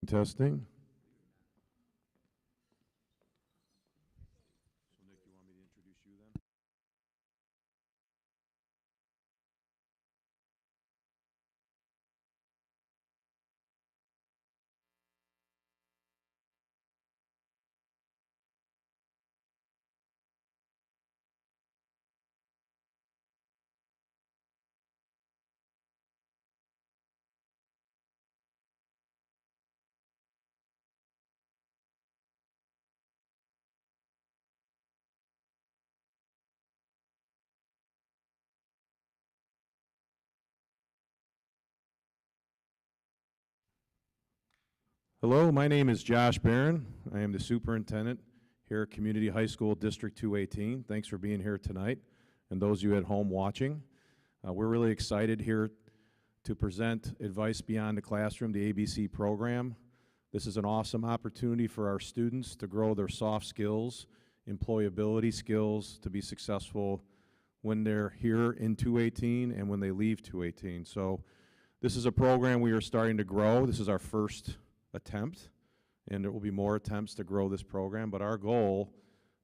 Testing. So Nick, you want me to introduce you then? Hello, my name is Josh Barron. I am the superintendent here at Community High School District 218. Thanks for being here tonight, and those of you at home watching. We're really excited here to present Advice Beyond the Classroom, the ABC program. This is an awesome opportunity for our students to grow their soft skills, employability skills, to be successful when they're here in 218 and when they leave 218. So this is a program we are starting to grow. This is our first attempt, and there will be more attempts to grow this program, but our goal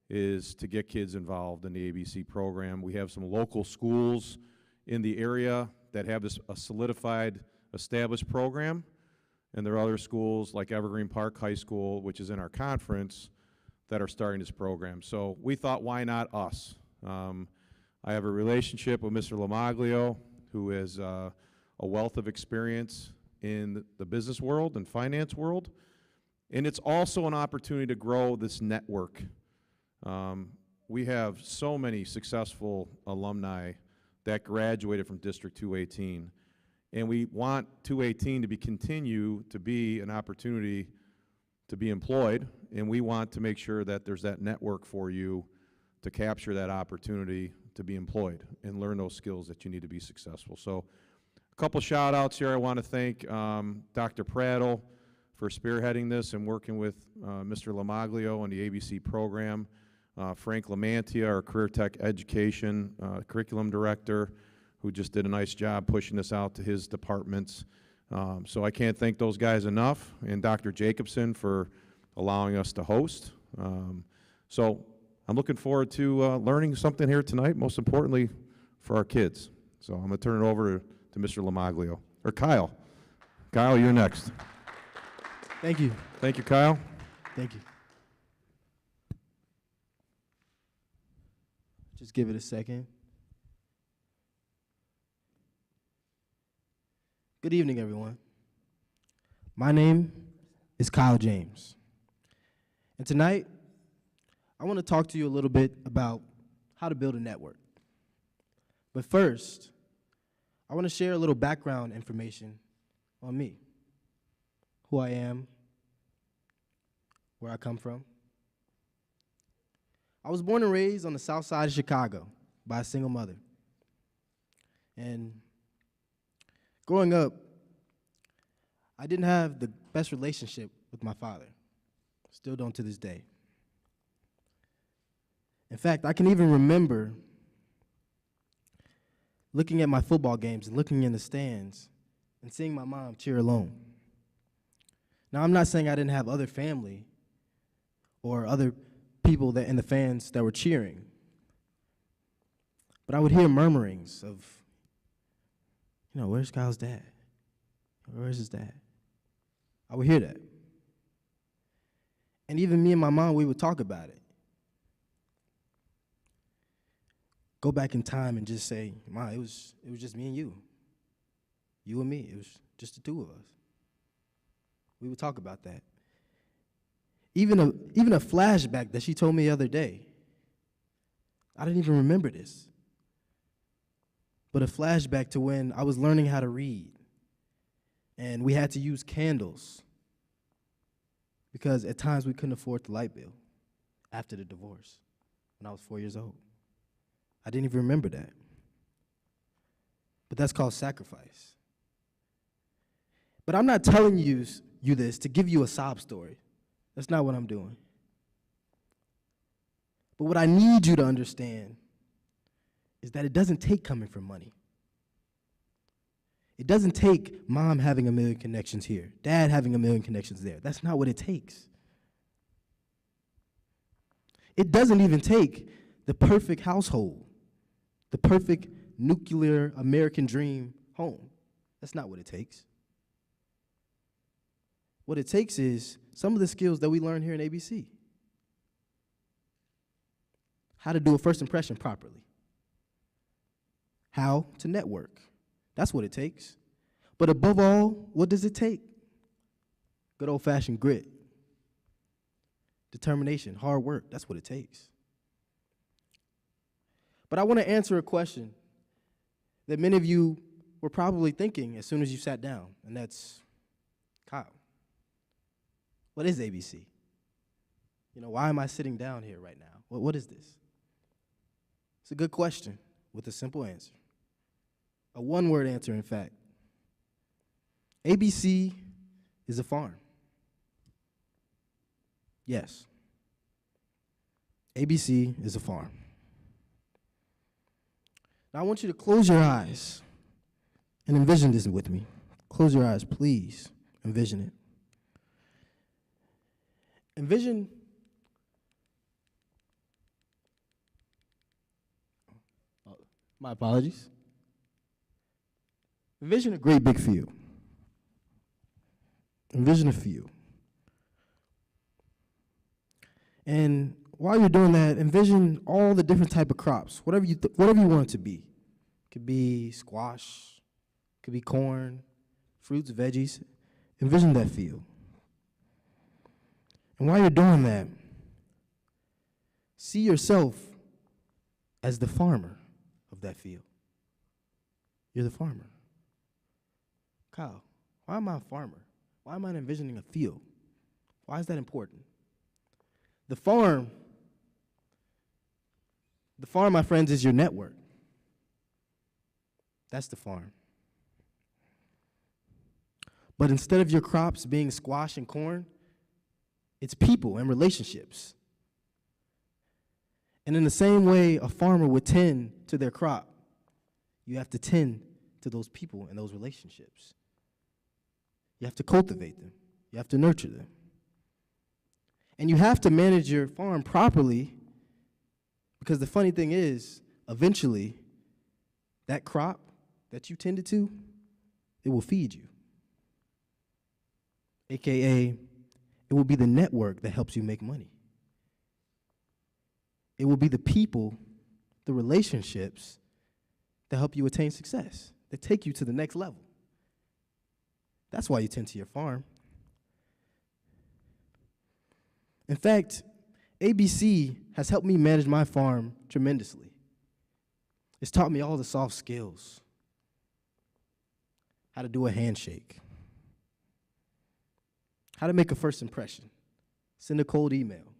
is to get kids involved in the ABC program. We have some local schools in the area that have this a solidified, established program, and there are other schools like Evergreen Park High School, which is in our conference, that are starting this program. So we thought, why not us? I have a relationship with Mr. Lamaglio, who is a wealth of experience in the business world and finance world, and it's also an opportunity to grow this network. We have so many successful alumni that graduated from District 218, and we want 218 to continue to be an opportunity to be employed, and we want to make sure that there's that network for you to capture that opportunity to be employed and learn those skills that you need to be successful. So a couple shout outs here. I want to thank Dr. Prattle for spearheading this and working with Mr. Lamaglio and the ABC program. Frank Lamantia, our Career Tech Education Curriculum Director, who just did a nice job pushing this out to his departments. So I can't thank those guys enough, and Dr. Jacobson for allowing us to host. So I'm looking forward to learning something here tonight, most importantly for our kids. So I'm going to turn it over to Mr. Lamaglio, or Kyle. Kyle, you're next. Thank you. Thank you, Kyle. Thank you. Just give it a second. Good evening, everyone. My name is Kyle James. And tonight, I want to talk to you a little bit about how to build a network. But first, I want to share a little background information on me, who I am, where I come from. I was born and raised on the south side of Chicago by a single mother. And growing up, I didn't have the best relationship with my father. Still don't to this day. In fact, I can even remember looking at my football games and looking in the stands and seeing my mom cheer alone. Now, I'm not saying I didn't have other family or other people that and the fans that were cheering, but I would hear murmurings of, where's Kyle's dad? Where's his dad? I would hear that. And even me and my mom, we would talk about it. Go back in time and just say, Ma, it was just me and you. You and me. It was just the two of us. We would talk about that. Even a flashback that she told me the other day. I didn't even remember this. But a flashback to when I was learning how to read. And we had to use candles because at times we couldn't afford the light bill after the divorce when I was 4 years old. I didn't even remember that. But that's called sacrifice. But I'm not telling you this to give you a sob story. That's not what I'm doing. But what I need you to understand is that it doesn't take coming from money. It doesn't take mom having a million connections here, dad having a million connections there. That's not what it takes. It doesn't even take the perfect household, the perfect nuclear American dream home. That's not what it takes. What it takes is some of the skills that we learn here in ABC. How to do a first impression properly. How to network. That's what it takes. But above all, what does it take? Good old-fashioned grit. Determination, hard work. That's what it takes. But I want to answer a question that many of you were probably thinking as soon as you sat down, and that's, Kyle, what is ABC? Why am I sitting down here right now? What is this? It's a good question with a simple answer. A one-word answer, in fact. ABC is a farm. Yes. ABC is a farm. Now, I want you to close your eyes and envision this with me. Close your eyes, please. Envision it. Envision my apologies. Envision a great big field. Envision a field. And while you're doing that, envision all the different type of crops, whatever you want it to be. It could be squash, it could be corn, fruits, veggies. Envision that field. And while you're doing that, see yourself as the farmer of that field. You're the farmer. Kyle, why am I a farmer? Why am I envisioning a field? Why is that important? The farm, my friends, is your network. That's the farm. But instead of your crops being squash and corn, it's people and relationships. And in the same way a farmer would tend to their crop, you have to tend to those people and those relationships. You have to cultivate them. You have to nurture them. And you have to manage your farm properly, because the funny thing is, eventually, that crop that you tended to, it will feed you. AKA, it will be the network that helps you make money. It will be the people, the relationships that help you attain success, that take you to the next level. That's why you tend to your farm. In fact, ABC has helped me manage my farm tremendously. It's taught me all the soft skills. How to do a handshake. How to make a first impression. Send a cold email.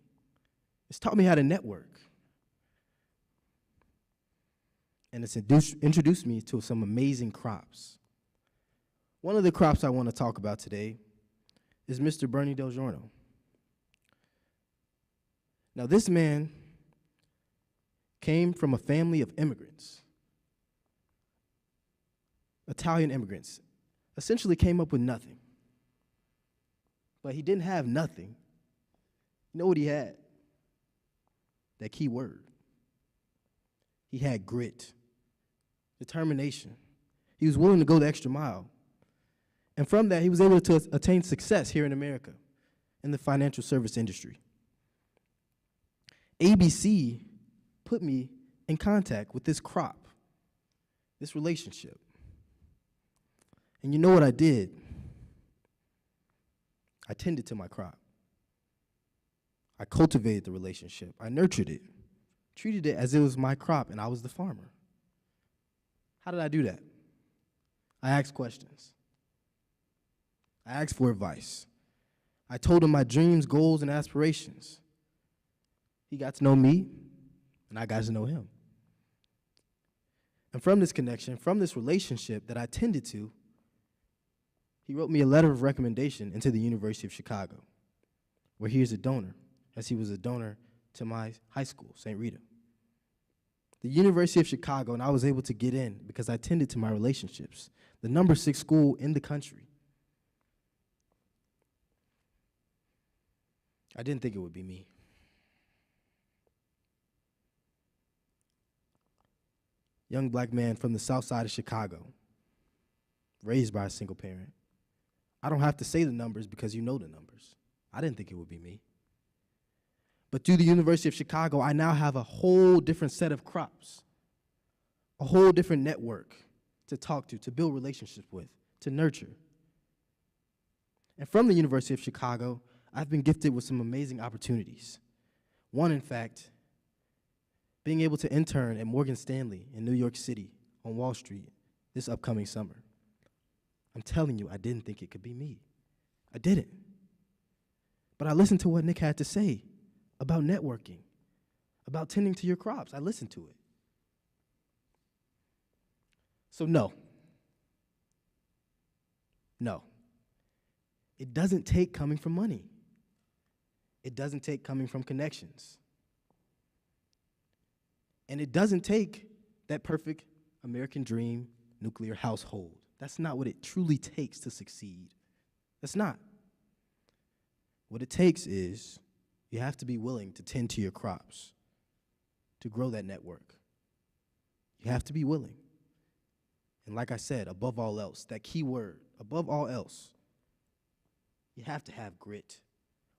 It's taught me how to network. And it's introduced me to some amazing crops. One of the crops I want to talk about today is Mr. Bernie Del Giorno. Now, this man came from a family of immigrants, Italian immigrants, essentially came up with nothing. But he didn't have nothing. You know what he had? That key word. He had grit, determination. He was willing to go the extra mile. And from that, he was able to attain success here in America in the financial service industry. ABC put me in contact with this crop, this relationship. And you know what I did? I tended to my crop. I cultivated the relationship. I nurtured it, treated it as it was my crop, and I was the farmer. How did I do that? I asked questions. I asked for advice. I told him my dreams, goals, and aspirations. He got to know me, and I got to know him. And from this connection, from this relationship that I tended to, he wrote me a letter of recommendation into the University of Chicago, where he is a donor, as he was a donor to my high school, St. Rita. the University of Chicago, and I was able to get in because I tended to my relationships. The number 6 school in the country. I didn't think it would be me. Young black man from the south side of Chicago, raised by a single parent. I don't have to say the numbers because you know the numbers. I didn't think it would be me. But through the University of Chicago, I now have a whole different set of crops, a whole different network to talk to build relationships with, to nurture. And from the University of Chicago, I've been gifted with some amazing opportunities. One, in fact, being able to intern at Morgan Stanley in New York City on Wall Street this upcoming summer. I'm telling you, I didn't think it could be me. I didn't. But I listened to what Nick had to say about networking, about tending to your crops. I listened to it. So no. It doesn't take coming from money. It doesn't take coming from connections. And it doesn't take that perfect American dream nuclear household. That's not what it truly takes to succeed. That's not. What it takes is you have to be willing to tend to your crops, to grow that network. You have to be willing. And like I said, above all else, that key word, above all else, you have to have grit.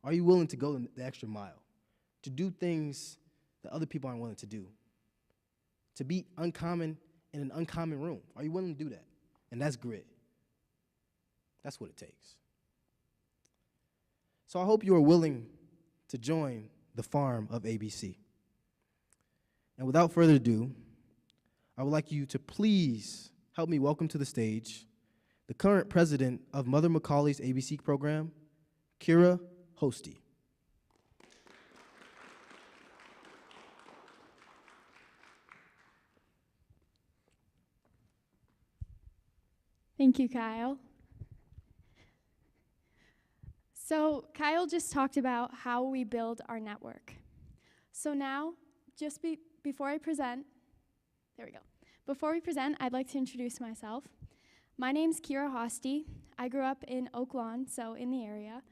Are you willing to go the extra mile, to do things that other people aren't willing to do, to be uncommon in an uncommon room? Are you willing to do that? And that's grit. That's what it takes. So I hope you are willing to join the farm of ABC. And without further ado, I would like you to please help me welcome to the stage the current president of Mother Macaulay's ABC program, Kira Hosty. Thank you, Kyle. So Kyle just talked about how we build our network. So now, before we present, I'd like to introduce myself. My name's Kira Hosty. I grew up in Oak Lawn, so in the area.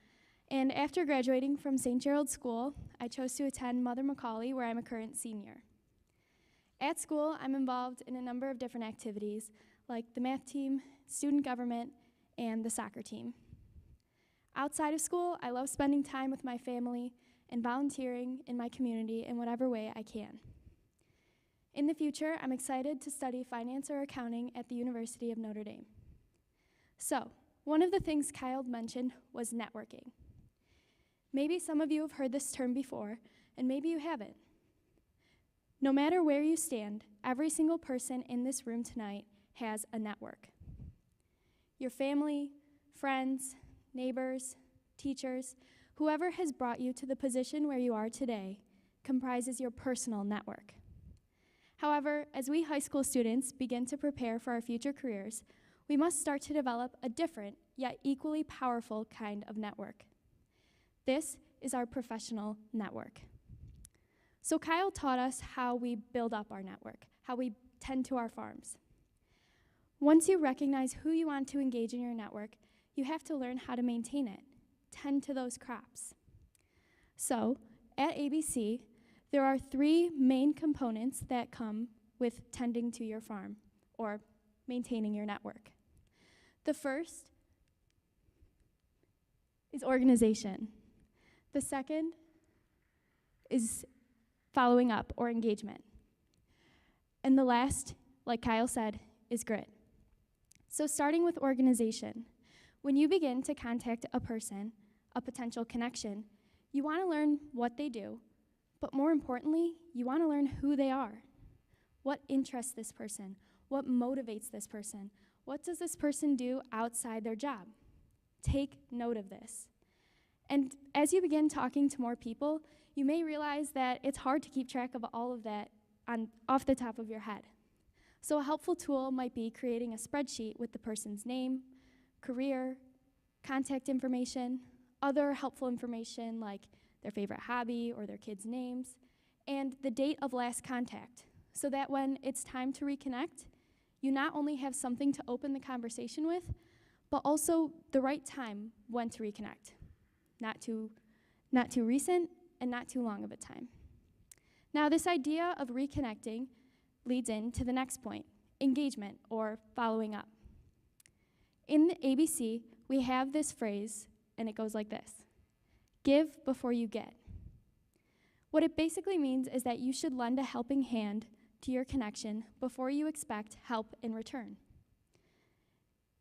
And after graduating from St. Gerald School, I chose to attend Mother Macaulay, where I'm a current senior. At school, I'm involved in a number of different activities, like the math team, student government, and the soccer team. Outside of school, I love spending time with my family and volunteering in my community in whatever way I can. In the future, I'm excited to study finance or accounting at the University of Notre Dame. So, one of the things Kyle mentioned was networking. Maybe some of you have heard this term before, and maybe you haven't. No matter where you stand, every single person in this room tonight has a network. Your family, friends, neighbors, teachers, whoever has brought you to the position where you are today comprises your personal network. However, as we high school students begin to prepare for our future careers, we must start to develop a different, yet equally powerful kind of network. This is our professional network. So Kyle taught us how we build up our network, how we tend to our farms. Once you recognize who you want to engage in your network, you have to learn how to maintain it, tend to those crops. So, at ABC, there are 3 main components that come with tending to your farm, or maintaining your network. The first is organization. The second is following up, or engagement. And the last, like Kyle said, is grit. So starting with organization, when you begin to contact a person, a potential connection, you want to learn what they do, but more importantly, you want to learn who they are. What interests this person? What motivates this person? What does this person do outside their job? Take note of this. And as you begin talking to more people, you may realize that it's hard to keep track of all of that off the top of your head. So a helpful tool might be creating a spreadsheet with the person's name, career, contact information, other helpful information like their favorite hobby or their kids' names, and the date of last contact. so that when it's time to reconnect, you not only have something to open the conversation with, but also the right time when to reconnect. Not too recent and not too long of a time. Now, this idea of reconnecting leads into the next point, engagement or following up. In the ABC, we have this phrase, and it goes like this: give before you get. What it basically means is that you should lend a helping hand to your connection before you expect help in return.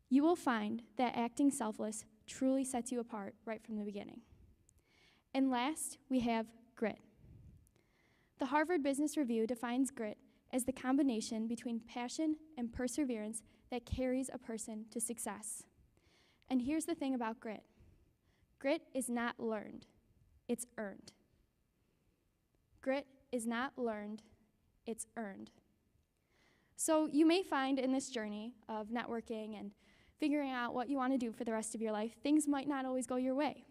You will find that acting selfless truly sets you apart right from the beginning. And last, we have grit. The Harvard Business Review defines grit as the combination between passion and perseverance that carries a person to success. And here's the thing about grit. Grit is not learned, it's earned. Grit is not learned, it's earned. So you may find in this journey of networking and figuring out what you want to do for the rest of your life, things might not always go your way.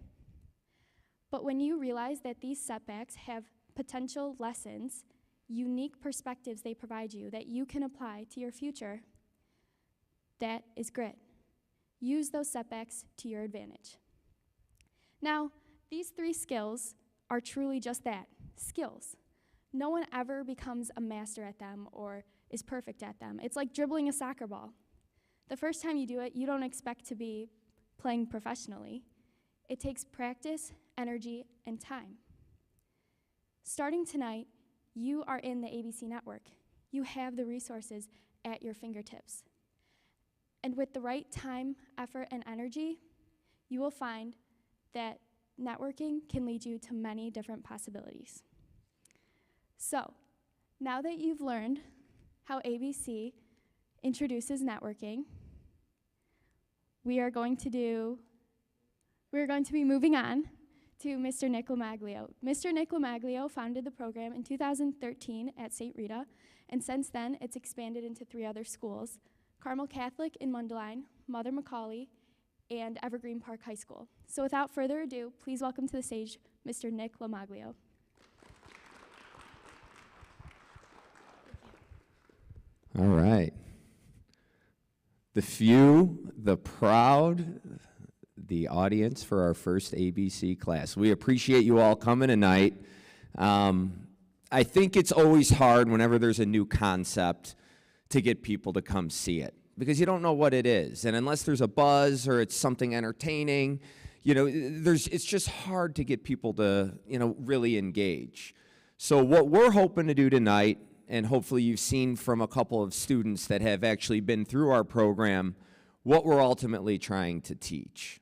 But when you realize that these setbacks have potential lessons, unique perspectives they provide you that you can apply to your future, that is grit. Use those setbacks to your advantage. Now, these 3 skills are truly just that, skills. No one ever becomes a master at them or is perfect at them. It's like dribbling a soccer ball. The first time you do it, you don't expect to be playing professionally. It takes practice, energy, and time. Starting tonight, you are in the ABC network. You have the resources at your fingertips. And with the right time, effort, and energy, you will find that networking can lead you to many different possibilities. So, now that you've learned how ABC introduces networking, we are going to be moving on to Mr. Nick Lamaglio. Mr. Nick Lamaglio founded the program in 2013 at St. Rita, and since then it's expanded into 3 other schools: Carmel Catholic in Mundelein, Mother McAuley, and Evergreen Park High School. So without further ado, please welcome to the stage Mr. Nick Lamaglio. All right. The few, the proud, the audience for our first ABC class. We appreciate you all coming tonight. I think it's always hard whenever there's a new concept to get people to come see it, because you don't know what it is. And unless there's a buzz or it's something entertaining, it's just hard to get people to, really engage. So what we're hoping to do tonight, and hopefully you've seen from a couple of students that have actually been through our program, what we're ultimately trying to teach.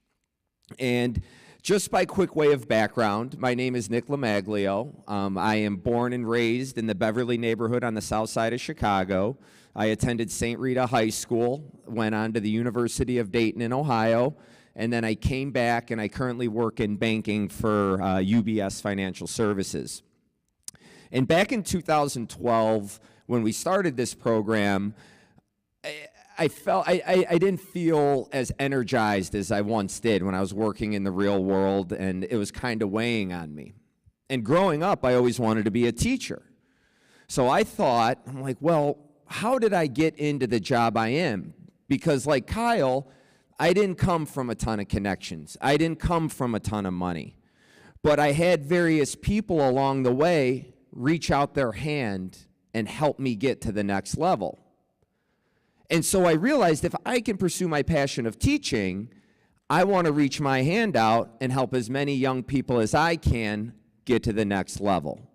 And just by quick way of background, my name is Nick Lamaglio. I am born and raised in the Beverly neighborhood on the south side of Chicago. I attended St. Rita High School, went on to the University of Dayton in Ohio, and then I came back and I currently work in banking for UBS Financial Services. And back in 2012, when we started this program, I didn't feel as energized as I once did when I was working in the real world, and it was kind of weighing on me. And growing up, I always wanted to be a teacher. So I'm like, well, how did I get into the job I am? Because like Kyle, I didn't come from a ton of connections. I didn't come from a ton of money. But I had various people along the way reach out their hand and help me get to the next level. And so I realized if I can pursue my passion of teaching, I want to reach my hand out and help as many young people as I can get to the next level.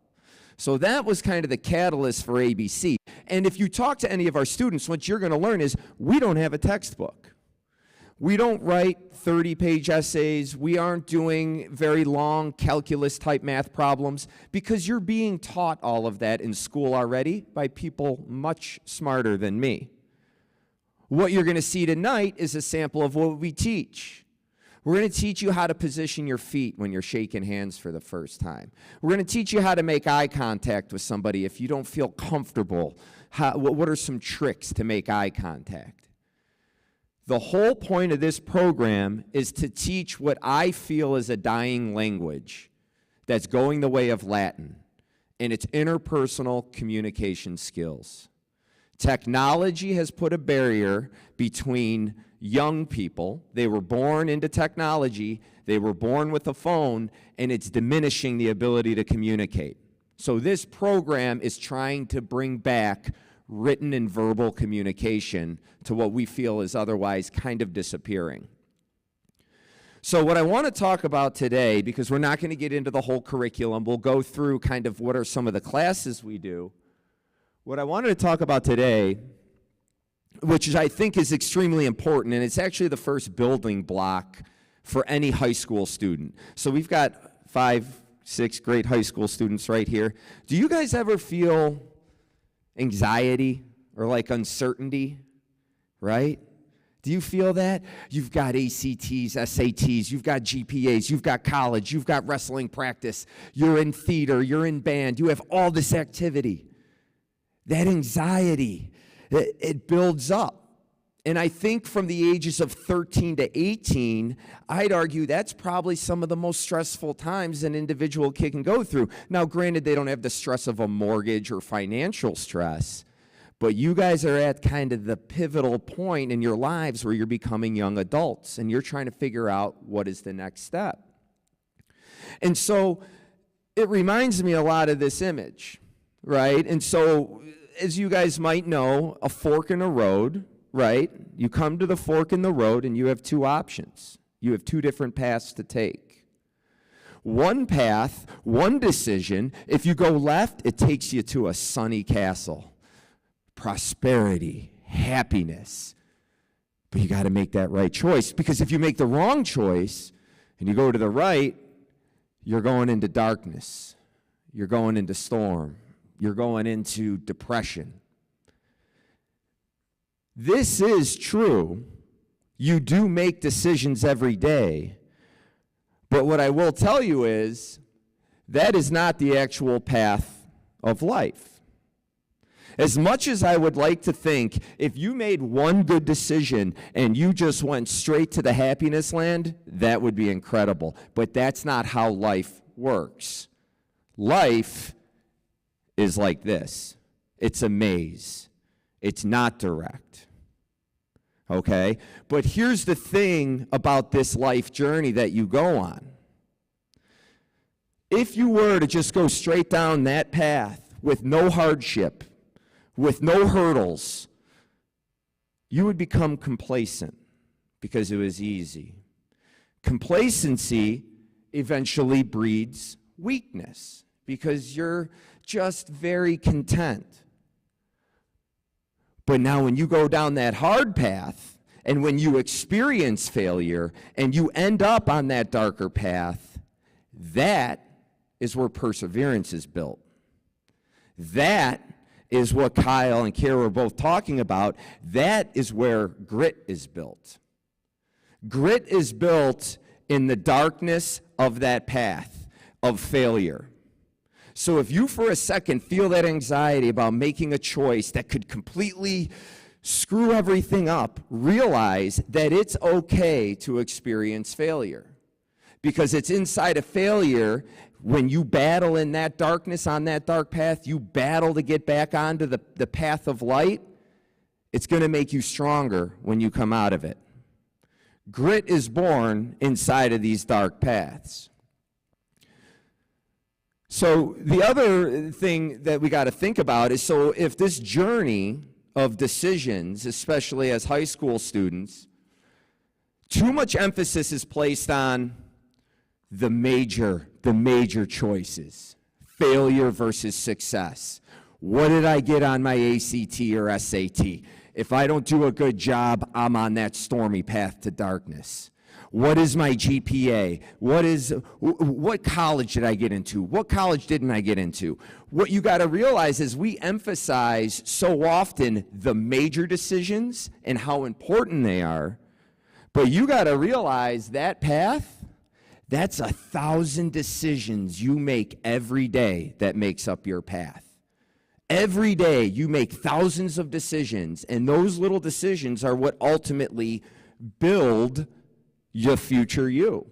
So that was kind of the catalyst for ABC. And if you talk to any of our students, what you're going to learn is we don't have a textbook. We don't write 30-page essays. We aren't doing very long calculus-type math problems, because you're being taught all of that in school already by people much smarter than me. What you're going to see tonight is a sample of what we teach. We're going to teach you how to position your feet when you're shaking hands for the first time. We're going to teach you how to make eye contact with somebody if you don't feel comfortable. What are some tricks to make eye contact? The whole point of this program is to teach what I feel is a dying language that's going the way of Latin, and it's interpersonal communication skills. Technology has put a barrier between young people. They were born into technology, they were born with a phone, and it's diminishing the ability to communicate. So this program is trying to bring back written and verbal communication to what we feel is otherwise kind of disappearing. So what I want to talk about today, because we're not going to get into the whole curriculum, we'll go through kind of what are some of the classes we do. What I wanted to talk about today, which I think is extremely important, and it's actually the first building block for any high school student. So we've got 5, 6 great high school students right here. Do you guys ever feel anxiety or like uncertainty, right? Do you feel that? You've got ACTs, SATs, you've got GPAs, you've got college, you've got wrestling practice, you're in theater, you're in band, you have all this activity. That anxiety, it builds up. And I think from the ages of 13 to 18, I'd argue that's probably some of the most stressful times an individual kid can go through. Now, granted, they don't have the stress of a mortgage or financial stress, but you guys are at kind of the pivotal point in your lives where you're becoming young adults, and you're trying to figure out what is the next step. And so it reminds me a lot of this image, right? And so, as you guys might know, a fork in a road, right? You come to the fork in the road and you have 2 options. You have 2 different paths to take. One path, one decision, if you go left, it takes you to a sunny castle. Prosperity, happiness. But you got to make that right choice, because if you make the wrong choice and you go to the right, you're going into darkness. You're going into storm. You're going into depression. This is true. You do make decisions every day. But what I will tell you is that is not the actual path of life. As much as I would like to think if you made one good decision and you just went straight to the happiness land, that would be incredible. But that's not how life works. Life is like this. It's a maze. It's not direct. Okay? But here's the thing about this life journey that you go on. If you were to just go straight down that path with no hardship, with no hurdles, you would become complacent because it was easy. Complacency eventually breeds weakness because you're just very content. But now when you go down that hard path, and when you experience failure, and you end up on that darker path, that is where perseverance is built. That is what Kyle and Kara were both talking about. That is where grit is built. Grit is built in the darkness of that path of failure. So if you for a second feel that anxiety about making a choice that could completely screw everything up, realize that it's okay to experience failure. Because it's inside of failure, when you battle in that darkness, on that dark path, you battle to get back onto the path of light, it's going to make you stronger when you come out of it. Grit is born inside of these dark paths. So the other thing that we got to think about is, so if this journey of decisions, especially as high school students, too much emphasis is placed on the major choices, failure versus success. What did I get on my ACT or SAT? If I don't do a good job, I'm on that stormy path to darkness. What is my GPA? What college did I get into? What college didn't I get into? What you got to realize is we emphasize so often the major decisions and how important they are, but you got to realize that path, that's 1,000 decisions you make every day that makes up your path. Every day you make thousands of decisions, and those little decisions are what ultimately build your future you.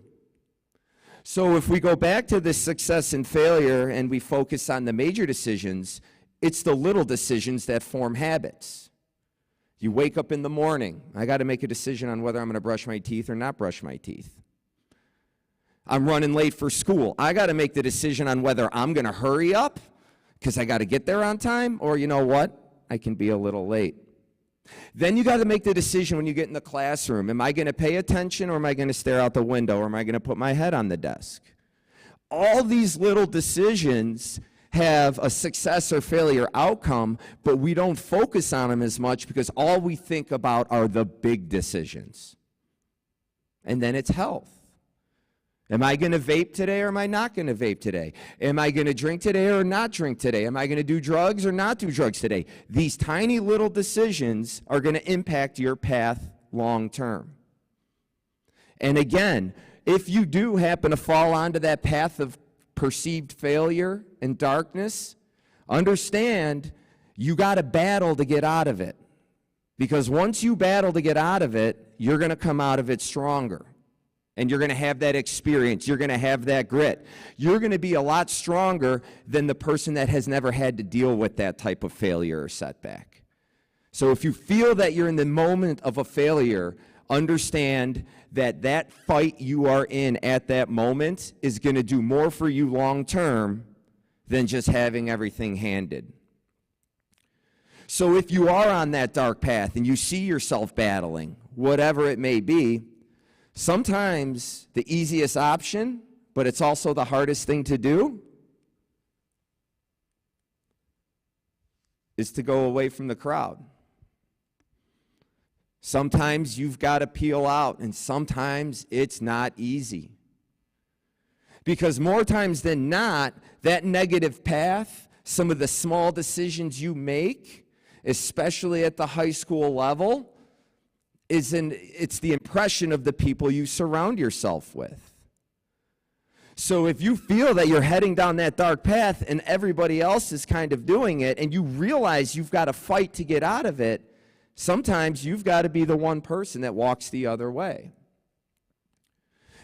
So if we go back to this success and failure and we focus on the major decisions, it's the little decisions that form habits. You wake up in the morning, I got to make a decision on whether I'm going to brush my teeth or not brush my teeth. I'm running late for school. I got to make the decision on whether I'm going to hurry up because I got to get there on time, or you know what, I can be a little late. Then you got to make the decision when you get in the classroom. Am I going to pay attention, or am I going to stare out the window, or am I going to put my head on the desk? All these little decisions have a success or failure outcome, but we don't focus on them as much because all we think about are the big decisions. And then it's health. Am I going to vape today, or am I not going to vape today? Am I going to drink today or not drink today? Am I going to do drugs or not do drugs today? These tiny little decisions are going to impact your path long term. And again, if you do happen to fall onto that path of perceived failure and darkness, understand you got to battle to get out of it. Because once you battle to get out of it, you're going to come out of it stronger. And you're going to have that experience. You're going to have that grit. You're going to be a lot stronger than the person that has never had to deal with that type of failure or setback. So if you feel that you're in the moment of a failure, understand that that fight you are in at that moment is going to do more for you long term than just having everything handed. So if you are on that dark path and you see yourself battling, whatever it may be, sometimes the easiest option, but it's also the hardest thing to do, is to go away from the crowd. Sometimes you've got to peel out, and sometimes it's not easy. Because more times than not, that negative path, some of the small decisions you make, especially at the high school level, it's the impression of the people you surround yourself with. So if you feel that you're heading down that dark path and everybody else is kind of doing it, and you realize you've got to fight to get out of it, sometimes you've got to be the one person that walks the other way.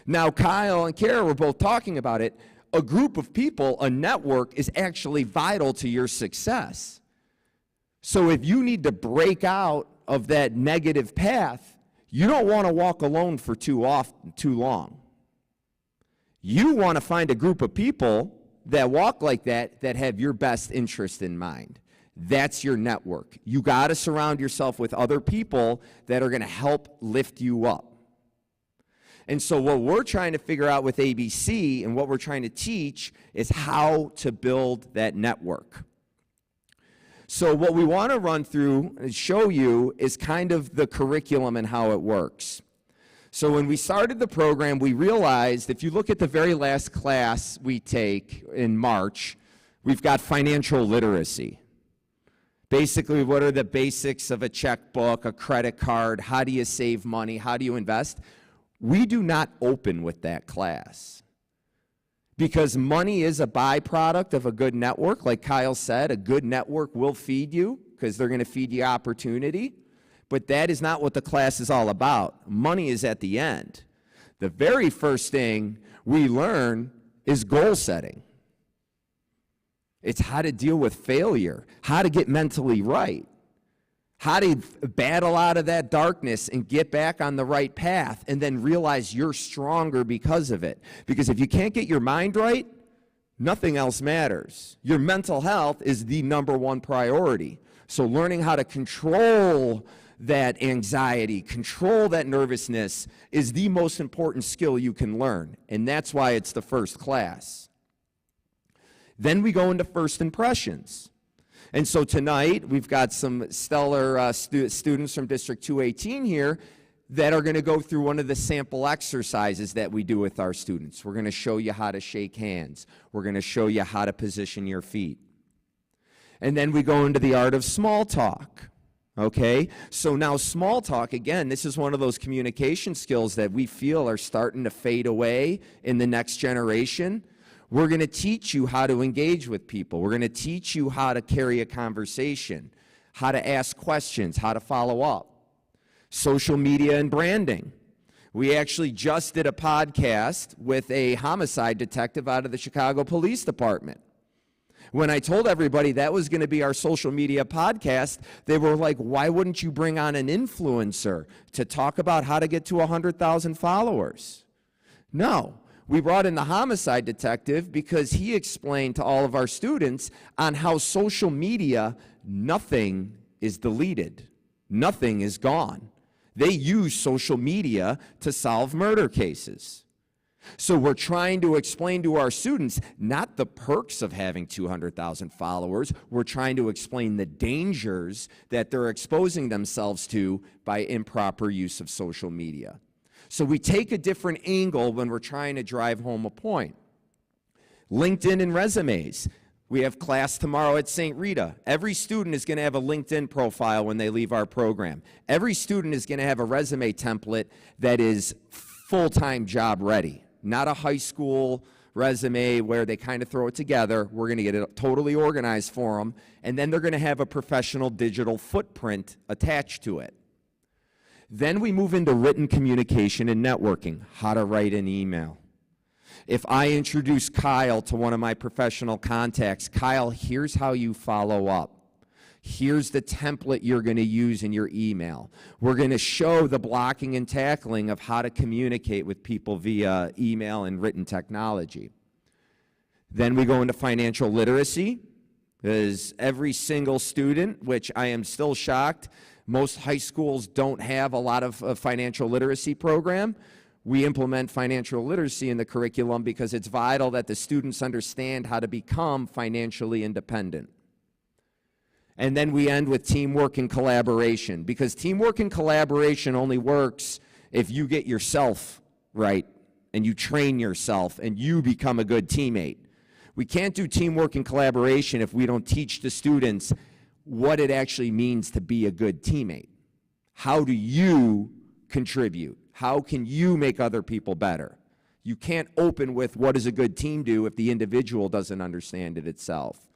Now, Kyle and Kara were both talking about it. A group of people, a network, is actually vital to your success. So if you need to break out of that negative path, you don't want to walk alone for too long. You want to find a group of people that walk like that have your best interest in mind. That's your network. You got to surround yourself with other people that are going to help lift you up. And so what we're trying to figure out with ABC and what we're trying to teach is how to build that network. So what we want to run through and show you is kind of the curriculum and how it works. So when we started the program, we realized if you look at the very last class we take in March, we've got financial literacy. Basically, what are the basics of a checkbook, a credit card, how do you save money, how do you invest? We do not open with that class. Because money is a byproduct of a good network. Like Kyle said, a good network will feed you because they're going to feed you opportunity. But that is not what the class is all about. Money is at the end. The very first thing we learn is goal setting. It's how to deal with failure, how to get mentally right, how to battle out of that darkness and get back on the right path, and then realize you're stronger because of it. Because if you can't get your mind right, nothing else matters. Your mental health is the number one priority. So learning how to control that anxiety, control that nervousness is the most important skill you can learn. And that's why it's the first class. Then we go into first impressions. And so tonight, we've got some stellar students from District 218 here that are going to go through one of the sample exercises that we do with our students. We're going to show you how to shake hands. We're going to show you how to position your feet. And then we go into the art of small talk. Okay? So now small talk, again, this is one of those communication skills that we feel are starting to fade away in the next generation. We're going to teach you how to engage with people. We're going to teach you how to carry a conversation, how to ask questions, how to follow up. Social media and branding. We actually just did a podcast with a homicide detective out of the Chicago Police Department. When I told everybody that was going to be our social media podcast, they were like, why wouldn't you bring on an influencer to talk about how to get to 100,000 followers? No, we brought in the homicide detective because he explained to all of our students on how social media, nothing is deleted. Nothing is gone. They use social media to solve murder cases. So we're trying to explain to our students not the perks of having 200,000 followers. We're trying to explain the dangers that they're exposing themselves to by improper use of social media. So we take a different angle when we're trying to drive home a point. LinkedIn and resumes. We have class tomorrow at St. Rita. Every student is going to have a LinkedIn profile when they leave our program. Every student is going to have a resume template that is full-time job ready. Not a high school resume where they kind of throw it together. We're going to get it totally organized for them, and then they're going to have a professional digital footprint attached to it. Then we move into written communication and networking, how to write an email. If I introduce Kyle to one of my professional contacts, Kyle, here's how you follow up. Here's the template you're going to use in your email. We're going to show the blocking and tackling of how to communicate with people via email and written technology. Then we go into financial literacy, because every single student, which I am still shocked, most high schools don't have a lot of financial literacy program. We implement financial literacy in the curriculum because it's vital that the students understand how to become financially independent. And then we end with teamwork and collaboration, because teamwork and collaboration only works if you get yourself right and you train yourself and you become a good teammate. We can't do teamwork and collaboration if we don't teach the students what it actually means to be a good teammate. How do you contribute? How can you make other people better? You can't open with what does a good team do if the individual doesn't understand it itself.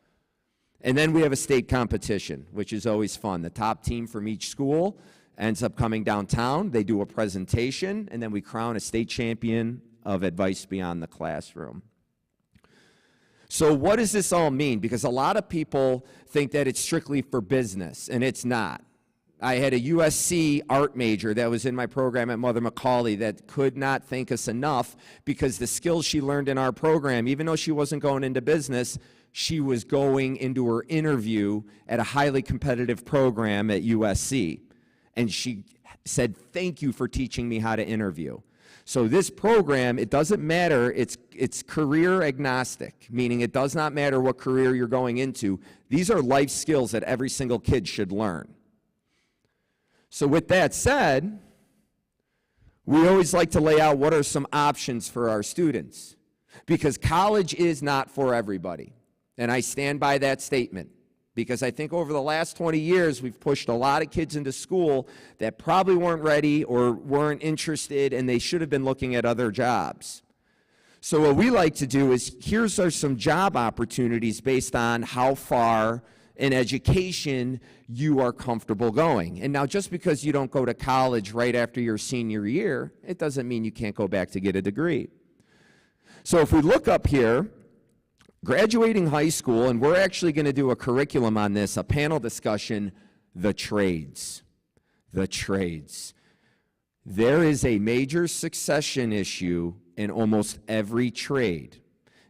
And then we have a state competition, which is always fun. The top team from each school ends up coming downtown. They do a presentation, and then we crown a state champion of advice beyond the classroom. So what does this all mean? Because a lot of people think that it's strictly for business, and it's not. I had a USC art major that was in my program at Mother McAuley that could not thank us enough, because the skills she learned in our program, even though she wasn't going into business, she was going into her interview at a highly competitive program at USC. And she said, thank you for teaching me how to interview. So this program, it doesn't matter, it's career agnostic, meaning it does not matter what career you're going into. These are life skills that every single kid should learn. So with that said, we always like to lay out what are some options for our students, because college is not for everybody. And I stand by that statement, because I think over the last 20 years, we've pushed a lot of kids into school that probably weren't ready or weren't interested, and they should have been looking at other jobs. So what we like to do is, here's some job opportunities based on how far in education you are comfortable going. And now, just because you don't go to college right after your senior year, it doesn't mean you can't go back to get a degree. So if we look up here, graduating high school, and we're actually going to do a curriculum on this, a panel discussion, the trades. The trades. There is a major succession issue in almost every trade.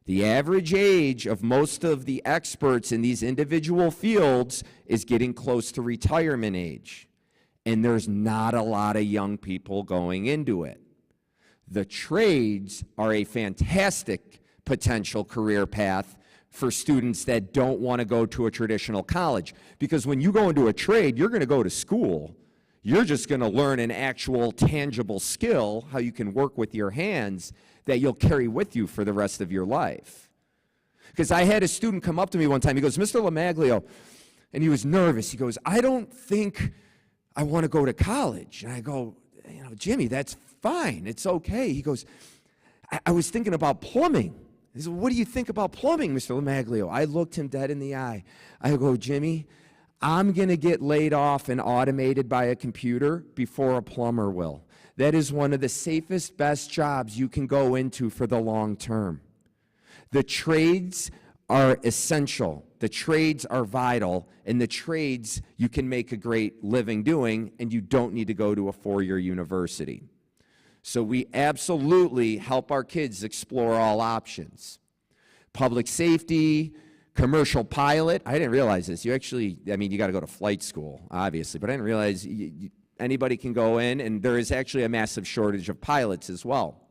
The average age of most of the experts in these individual fields is getting close to retirement age, and there's not a lot of young people going into it. The trades are a fantastic potential career path for students that don't want to go to a traditional college. Because when you go into a trade, you're going to go to school. You're just going to learn an actual tangible skill, how you can work with your hands, that you'll carry with you for the rest of your life. Because I had a student come up to me one time. He goes, Mr. LaMaglio, and he was nervous. He goes, I don't think I want to go to college. And I go, Jimmy, that's fine. It's okay. He goes, I was thinking about plumbing. He said, what do you think about plumbing, Mr. LaMaglio? I looked him dead in the eye. I go, Jimmy, I'm going to get laid off and automated by a computer before a plumber will. That is one of the safest, best jobs you can go into for the long term. The trades are essential. The trades are vital. And the trades you can make a great living doing, and you don't need to go to a four-year university. So we absolutely help our kids explore all options. Public safety, commercial pilot. I didn't realize this. You actually, I mean, you got to go to flight school, obviously, but I didn't realize anybody can go in, and there is actually a massive shortage of pilots as well.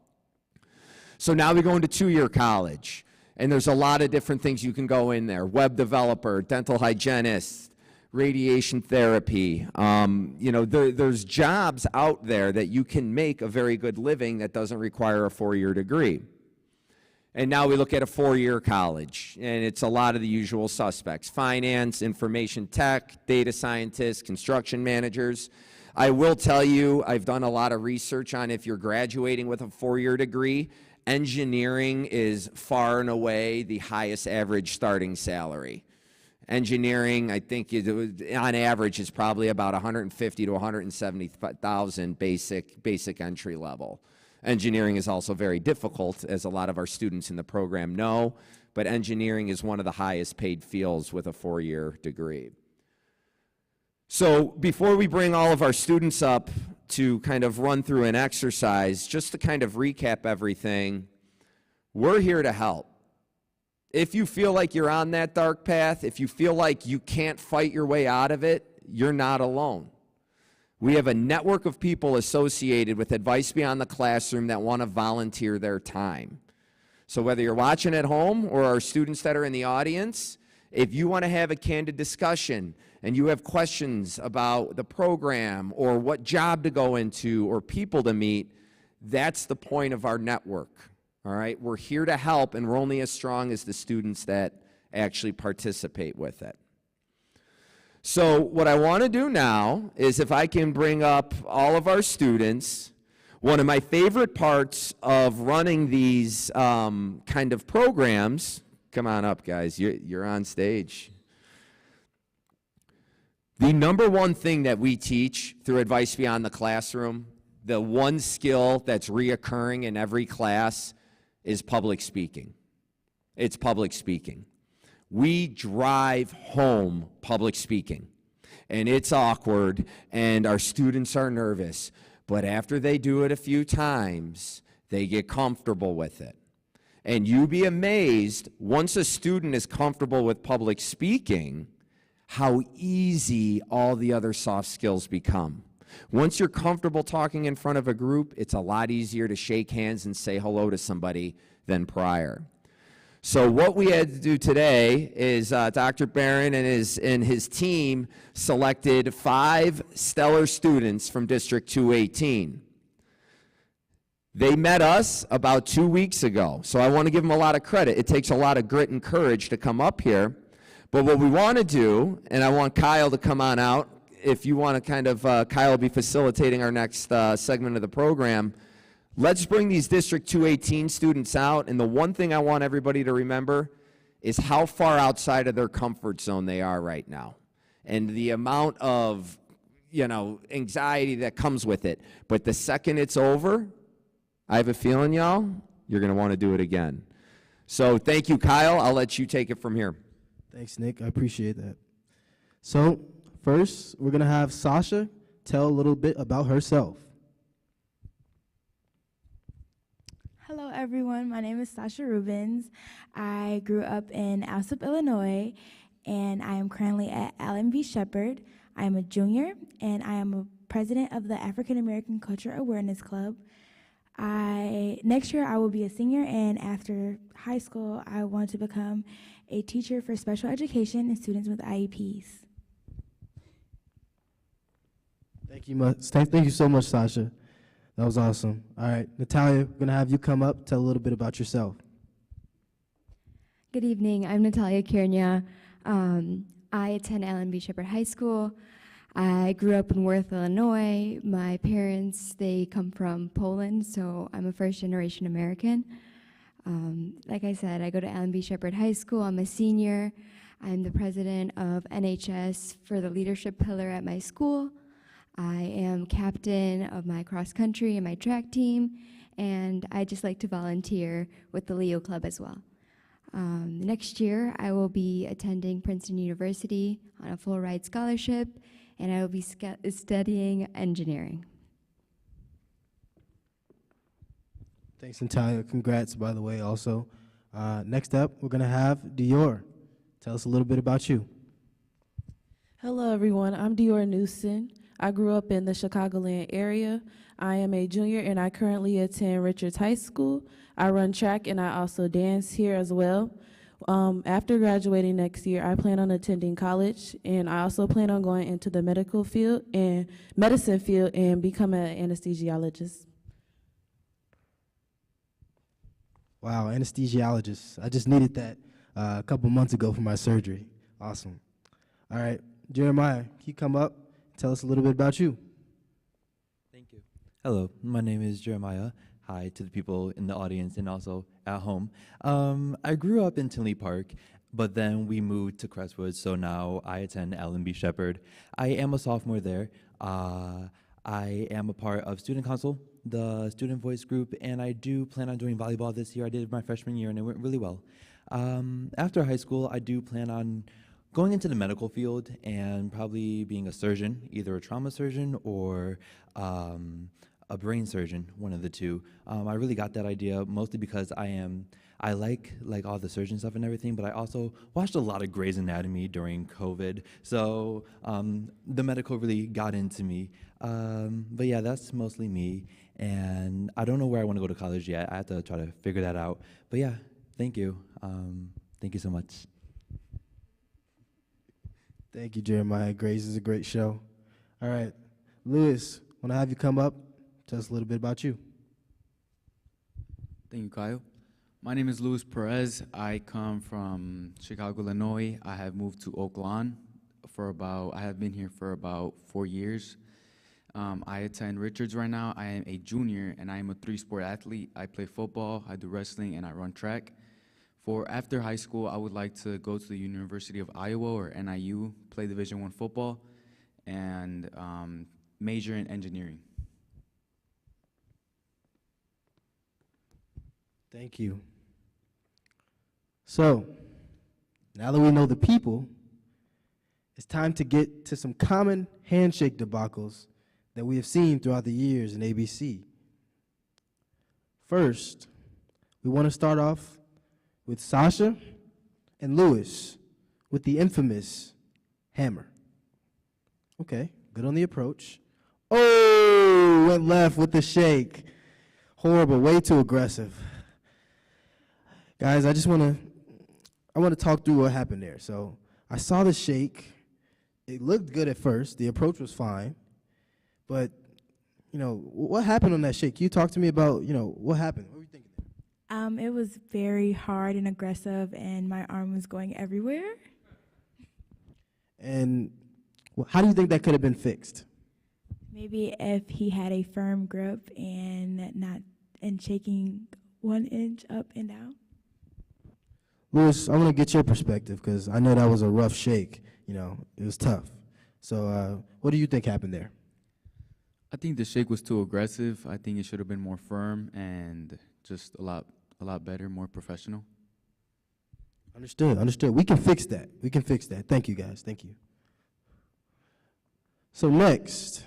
So now we go into two-year college, and there's a lot of different things you can go in there. Web developer, dental hygienist, radiation therapy. There's jobs out there that you can make a very good living that doesn't require a four-year degree. And now we look at a four-year college, and it's a lot of the usual suspects: finance, information tech, data scientists, construction managers. I will tell you, I've done a lot of research on if you're graduating with a four-year degree, engineering is far and away the highest average starting salary. Engineering, I think, on average, is probably about $150,000 to $170,000 basic entry level. Engineering is also very difficult, as a lot of our students in the program know, but engineering is one of the highest paid fields with a four-year degree. So before we bring all of our students up to kind of run through an exercise, just to kind of recap everything, we're here to help. If you feel like you're on that dark path, if you feel like you can't fight your way out of it, you're not alone. We have a network of people associated with Advice Beyond the Classroom that want to volunteer their time. So whether you're watching at home or our students that are in the audience, if you want to have a candid discussion and you have questions about the program or what job to go into or people to meet, that's the point of our network. All right, we're here to help, and we're only as strong as the students that actually participate with it. So what I want to do now is, if I can bring up all of our students, one of my favorite parts of running these kind of programs, come on up, guys, you're on stage. The number one thing that we teach through Advice Beyond the Classroom, the one skill that's reoccurring in every class, is public speaking. It's public speaking. We drive home public speaking, and it's awkward, and our students are nervous, but after they do it a few times, they get comfortable with it. And you'd be amazed, once a student is comfortable with public speaking, how easy all the other soft skills become. Once you're comfortable talking in front of a group, it's a lot easier to shake hands and say hello to somebody than prior. So what we had to do today is Dr. Barron and his team selected 5 stellar students from District 218. They met us about 2 weeks ago, so I want to give them a lot of credit. It takes a lot of grit and courage to come up here, but what we want to do, and I want Kyle to come on out, if you want to kind of, Kyle will be facilitating our next segment of the program. Let's bring these District 218 students out, and the one thing I want everybody to remember is how far outside of their comfort zone they are right now, and the amount of, anxiety that comes with it. But the second it's over, I have a feeling, y'all, you're going to want to do it again. So thank you, Kyle. I'll let you take it from here. Thanks, Nick. I appreciate that. So first, we're going to have Sasha tell a little bit about herself. Hello, everyone. My name is Sasha Rubens. I grew up in Alsip, Illinois, and I am currently at Allen B. Shepherd. I am a junior, and I am a president of the African American Culture Awareness Club. Next year, I will be a senior, and after high school, I want to become a teacher for special education and students with IEPs. Thank you so much, Sasha. That was awesome. All right, Natalia, we're going to have you come up, tell a little bit about yourself. Good evening. I'm Natalia Kiernia. I attend Allen B. Shepherd High School. I grew up in Worth, Illinois. My parents, they come from Poland, so I'm a first-generation American. Like I said, I go to Allen B. Shepherd High School. I'm a senior. I'm the president of NHS for the leadership pillar at my school. I am captain of my cross country and my track team, and I just like to volunteer with the Leo Club as well. Next year, I will be attending Princeton University on a full ride scholarship, and I will be studying engineering. Thanks, Natalia. Congrats, by the way, also. Next up, we're going to have Dior. Tell us a little bit about you. Hello, everyone. I'm Dior Newson. I grew up in the Chicagoland area. I am a junior, and I currently attend Richards High School. I run track, and I also dance here as well. After graduating next year, I plan on attending college, and I also plan on going into the medical field and medicine field and become an anesthesiologist. Wow, anesthesiologist. I just needed that a couple months ago for my surgery. Awesome. All right, Jeremiah, can you come up and tell us a little bit about you? Thank you. Hello, my name is Jeremiah. Hi to the people in the audience and also at home. I grew up in Tinley Park, but then we moved to Crestwood, so now I attend Allen B. Shepherd. I am a sophomore there. I am a part of Student Council, the Student Voice group, and I do plan on doing volleyball this year. I did my freshman year, and it went really well. After high school, I do plan on going into the medical field and probably being a surgeon, either a trauma surgeon or a brain surgeon, one of the two. I really got that idea mostly because I like all the surgeon stuff and everything, but I also watched a lot of Grey's Anatomy during COVID, so the medical really got into me. But yeah, that's mostly me, and I don't know where I want to go to college yet. I have to try to figure that out. But yeah, thank you. Thank you so much. Thank you, Jeremiah. Grace is a great show. All right, Lewis, want to have you come up, tell us a little bit about you. Thank you, Kyle. My name is Luis Perez. I come from Chicago, Illinois. I have moved to Oak Lawn I have been here for about 4 years. I attend Richards right now. I am a junior, and I am a 3-sport athlete. I play football, I do wrestling, and I run track. For after high school, I would like to go to the University of Iowa, or NIU, play Division I football, and major in engineering. Thank you. So, now that we know the people, it's time to get to some common handshake debacles that we have seen throughout the years in ABC. First, we want to start off with Sasha and Lewis with the infamous hammer. Okay, good on the approach. Oh, went left with the shake. Horrible, way too aggressive. Guys, I want to talk through what happened there. So I saw the shake. It looked good at first. The approach was fine. But, what happened on that shake? Can you talk to me about, what happened? What were you thinking there? It was very hard and aggressive, and my arm was going everywhere. And how do you think that could have been fixed? Maybe if he had a firm grip and shaking 1 inch up and down. Lewis, I want to get your perspective because I know that was a rough shake. It was tough. So what do you think happened there? I think the shake was too aggressive. I think it should have been more firm and just a lot better, more professional. Understood. We can fix that. Thank you, guys. Thank you. So next,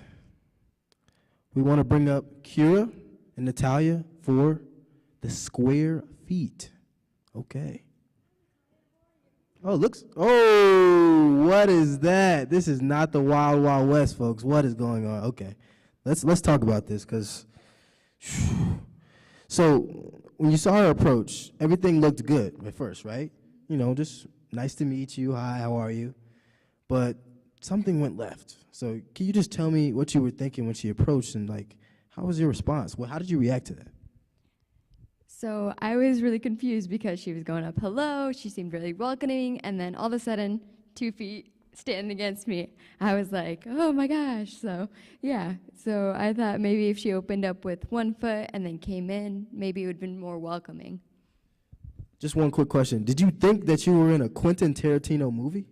we want to bring up Kira and Natalia for the square feet. Okay. What is that? This is not the Wild Wild West, folks. What is going on? Okay. Let's talk about this because so when you saw her approach, everything looked good at first, right? Just nice to meet you. Hi, how are you? But something went left. So can you just tell me what you were thinking when she approached and how was your response? How did you react to that? So I was really confused because she was going up, hello, she seemed really welcoming, and then all of a sudden, 2 feet standing against me. I was like, oh my gosh. So I thought maybe if she opened up with 1 foot and then came in, maybe it would have been more welcoming. Just one quick question. Did you think that you were in a Quentin Tarantino movie?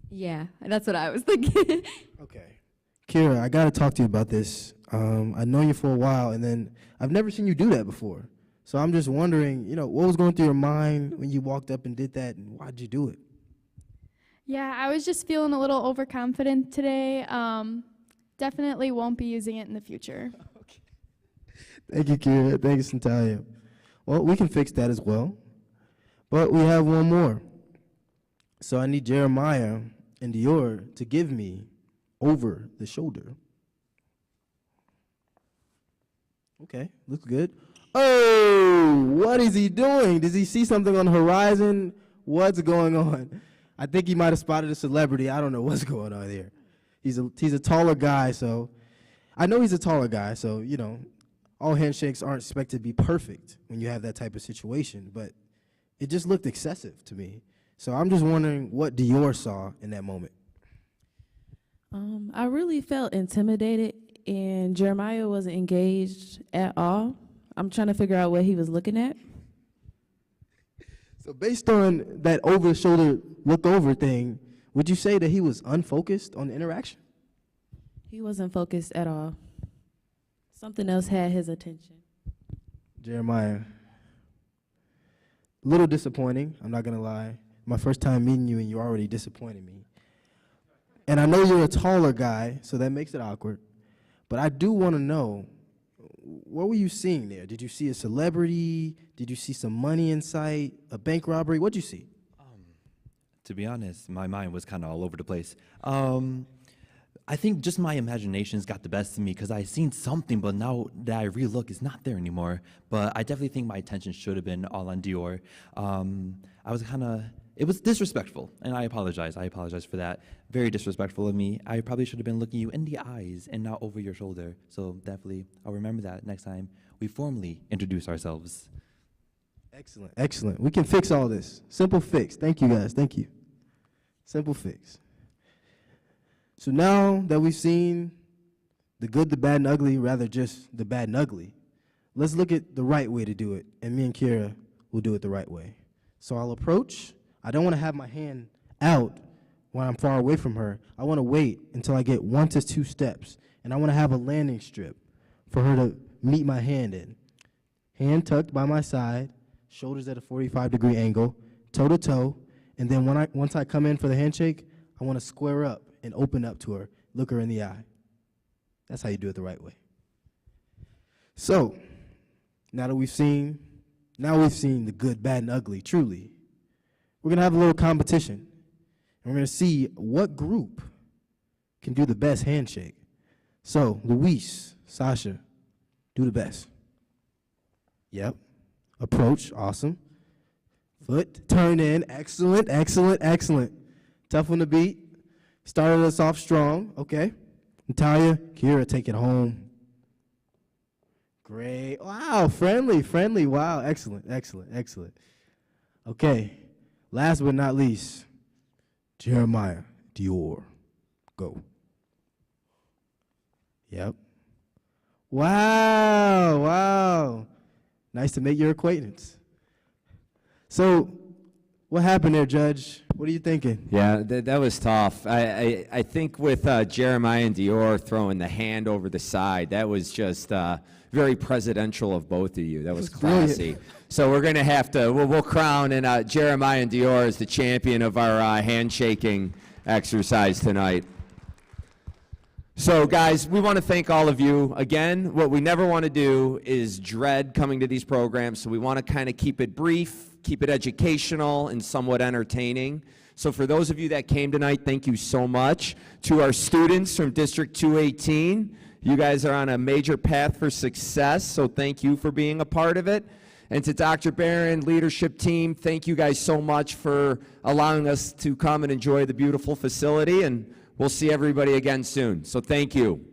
Yeah, that's what I was thinking. Okay. Kira, I got to talk to you about this. I know you for a while, and then I've never seen you do that before. So I'm just wondering, what was going through your mind when you walked up and did that, and why'd you do it? Yeah, I was just feeling a little overconfident today. Definitely won't be using it in the future. Thank you, Kira. Thank you, Santalia. Well, we can fix that as well. But we have one more. So I need Jeremiah and Dior to give me over the shoulder. Okay, looks good. Oh, what is he doing? Does he see something on the horizon? What's going on? I think he might have spotted a celebrity. I don't know what's going on there. He's a taller guy, so I know he's a taller guy, so, all handshakes aren't expected to be perfect when you have that type of situation, but it just looked excessive to me. So I'm just wondering what Dior saw in that moment. I really felt intimidated, and Jeremiah wasn't engaged at all. I'm trying to figure out what he was looking at. So based on that over-the-shoulder look-over thing, would you say that he was unfocused on the interaction? He wasn't focused at all. Something else had his attention. Jeremiah, a little disappointing, I'm not gonna lie. My first time meeting you and you already disappointed me. And I know you're a taller guy, so that makes it awkward. But I do wanna know, what were you seeing there? Did you see a celebrity? Did you see some money in sight? A bank robbery? What'd you see? To be honest, my mind was kind of all over the place. I think just my imagination's got the best of me because I seen something, but now that I re-look, it's not there anymore. But I definitely think my attention should have been all on Dior. It was disrespectful, and I apologize. I apologize for that. Very disrespectful of me. I probably should have been looking you in the eyes and not over your shoulder. So definitely, I'll remember that next time we formally introduce ourselves. Excellent, excellent. We can fix all this. Simple fix. Thank you, guys. Thank you. Simple fix. So now that we've seen the good, the bad, and ugly, rather just the bad and ugly, let's look at the right way to do it, and me and Kira will do it the right way. So I'll approach. I don't want to have my hand out when I'm far away from her. I want to wait until I get 1 to 2 steps, and I want to have a landing strip for her to meet my hand in. Hand tucked by my side, shoulders at a 45-degree angle, toe to toe, and then once I come in for the handshake, I want to square up and open up to her, look her in the eye. That's how you do it the right way. So, now we've seen the good, bad, and ugly, truly. We're going to have a little competition, and we're going to see what group can do the best handshake. So, Luis, Sasha, do the best. Yep. Approach, awesome. Foot, turn in, excellent, excellent, excellent. Tough on the beat. Started us off strong, okay. Natalia, Kira, take it home. Great, wow, friendly, wow, excellent, excellent, excellent. Okay, last but not least, Jeremiah, Dior, go. Yep. Wow, wow. Nice to make your acquaintance. So, what happened there, Judge? What are you thinking? Yeah, that was tough. I think with Jeremiah and Dior throwing the hand over the side, that was just very presidential of both of you. That was classy. Brilliant. So we're going to have to, we'll crown and Jeremiah and Dior as the champion of our handshaking exercise tonight. So, guys, we want to thank all of you. Again, what we never want to do is dread coming to these programs, so we want to kind of keep it brief, keep it educational, and somewhat entertaining. So for those of you that came tonight, thank you so much. To our students from District 218, you guys are on a major path for success, so thank you for being a part of it. And to Dr. Barron, leadership team, thank you guys so much for allowing us to come and enjoy the beautiful facility, and we'll see everybody again soon. So thank you.